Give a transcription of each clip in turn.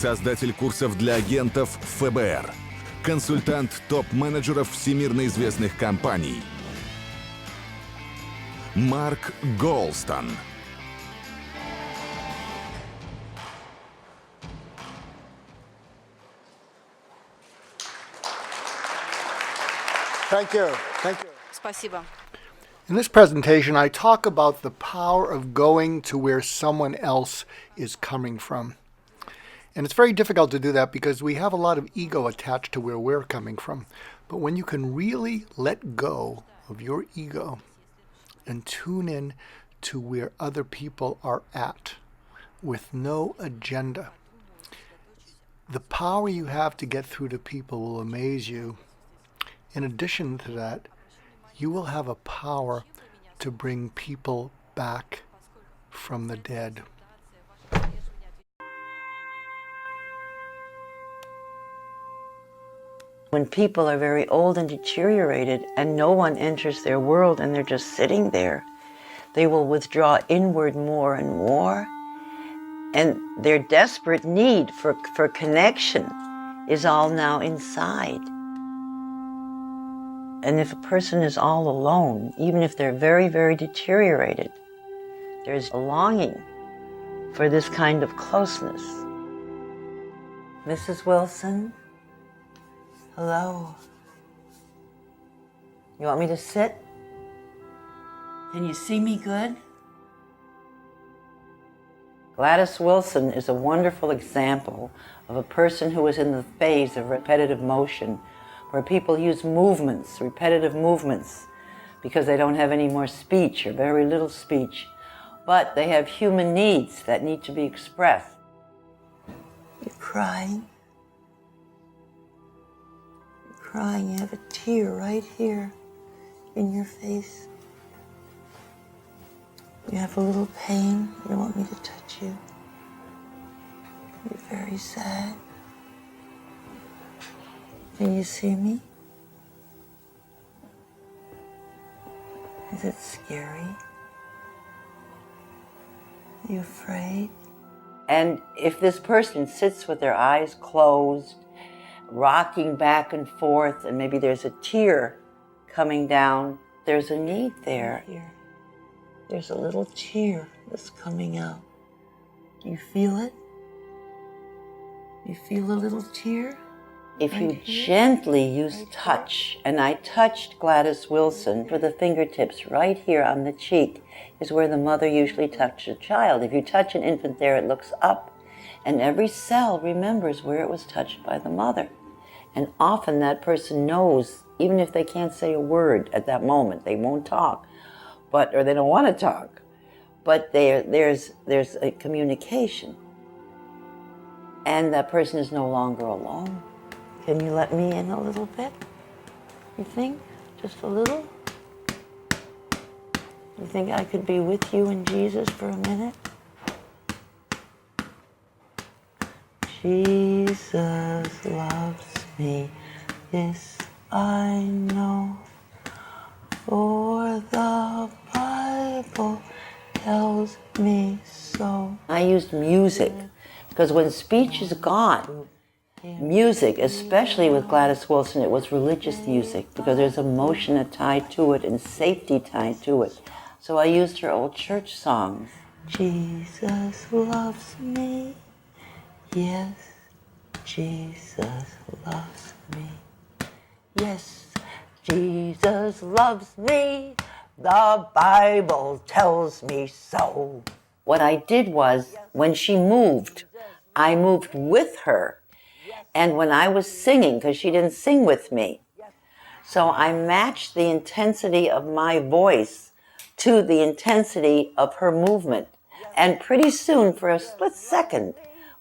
создатель курсов для агентов ФБР, консультант топ-менеджеров всемирно известных компаний. Марк Goulston. Thank you. Thank you. Спасибо. In this presentation, I talk about the power of going to where someone else is coming from. And it's very difficult to do that because we have a lot of ego attached to where we're coming from. But when you can really let go of your ego and tune in to where other people are at with no agenda, the power you have to get through to people will amaze you. In addition to that, you will have a power to bring people back from the dead. When people are very old and deteriorated and no one enters their world and they're just sitting there, they will withdraw inward more and more. And their desperate need for connection is all now inside. And if a person is all alone, even if they're very, very deteriorated, there's a longing for this kind of closeness. Mrs. Wilson? Hello. You want me to sit? Can you see me good? Gladys Wilson is a wonderful example of a person who is in the phase of repetitive motion, where people use movements, repetitive movements, because they don't have any more speech or very little speech, but they have human needs that need to be expressed. You're crying. You're crying. You have a tear right here in your face. You have a little pain. You don't want me to touch you. You're very sad. Can you see me? Is it scary? Are you afraid? And if this person sits with their eyes closed, rocking back and forth, and maybe there's a tear coming down, there's a need there. There's a little tear that's coming out. Do you feel it? You feel a little tear? If you gently use touch, and I touched Gladys Wilson with the fingertips right here on the cheek, is where the mother usually touches a child. If you touch an infant there, it looks up, and every cell remembers where it was touched by the mother. And often that person knows, even if they can't say a word at that moment, they won't talk, or they don't want to talk, but there's a communication. And that person is no longer alone. Can you let me in a little bit? You think? Just a little? You think I could be with you and Jesus for a minute? Jesus loves me, yes, I know, for the Bible tells me so. I used music, because when speech is gone, music, especially with Gladys Wilson, it was religious music because there's emotion tied to it and safety tied to it. So I used her old church songs. Jesus loves me, yes, Jesus loves me. Yes, Jesus loves me, the Bible tells me so. What I did was, when she moved, I moved with her. And when I was singing, because she didn't sing with me, so I matched the intensity of my voice to the intensity of her movement. And pretty soon, for a split second,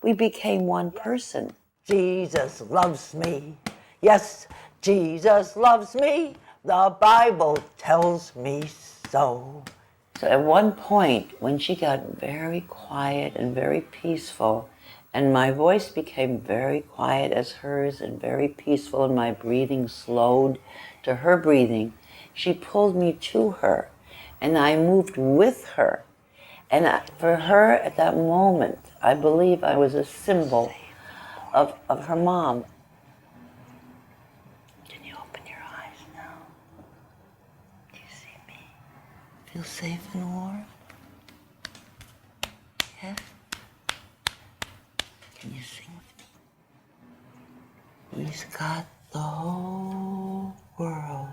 we became one person. Jesus loves me. Yes, Jesus loves me. The Bible tells me so. So at one point, when she got very quiet and very peaceful, and my voice became very quiet as hers and very peaceful, and my breathing slowed to her breathing, she pulled me to her, and I moved with her. And for her, at that moment, I believe I was a symbol of her mom. Can you open your eyes now? Do you see me? Feel safe and warm? Yes? Can you sing with me? He's got the whole world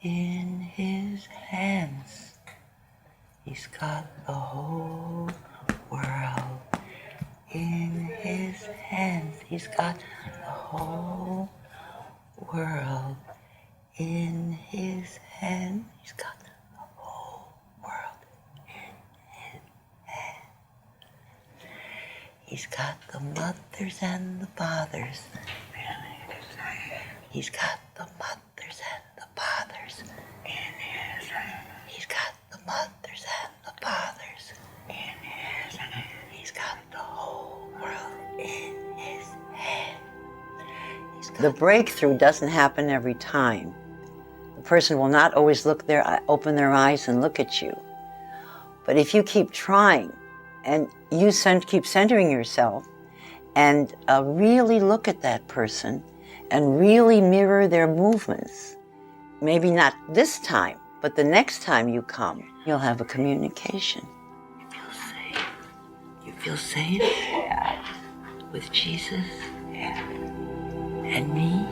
in his hands. He's got the whole world in his hands. He's got the whole world in his hands. He's got the whole world in his hands. He's got the mothers and the fathers. He's got the mothers and the fathers in his hands. He's got the mothers and the fathers in his hands. He's got the whole world in his hands. The breakthrough doesn't happen every time. The person will not always open their eyes and look at you. But if you keep trying and you keep centering yourself and really look at that person and really mirror their movements, maybe not this time, but the next time you come, you'll have a communication. You feel safe. You feel safe? Yeah. With Jesus? Yeah. And me?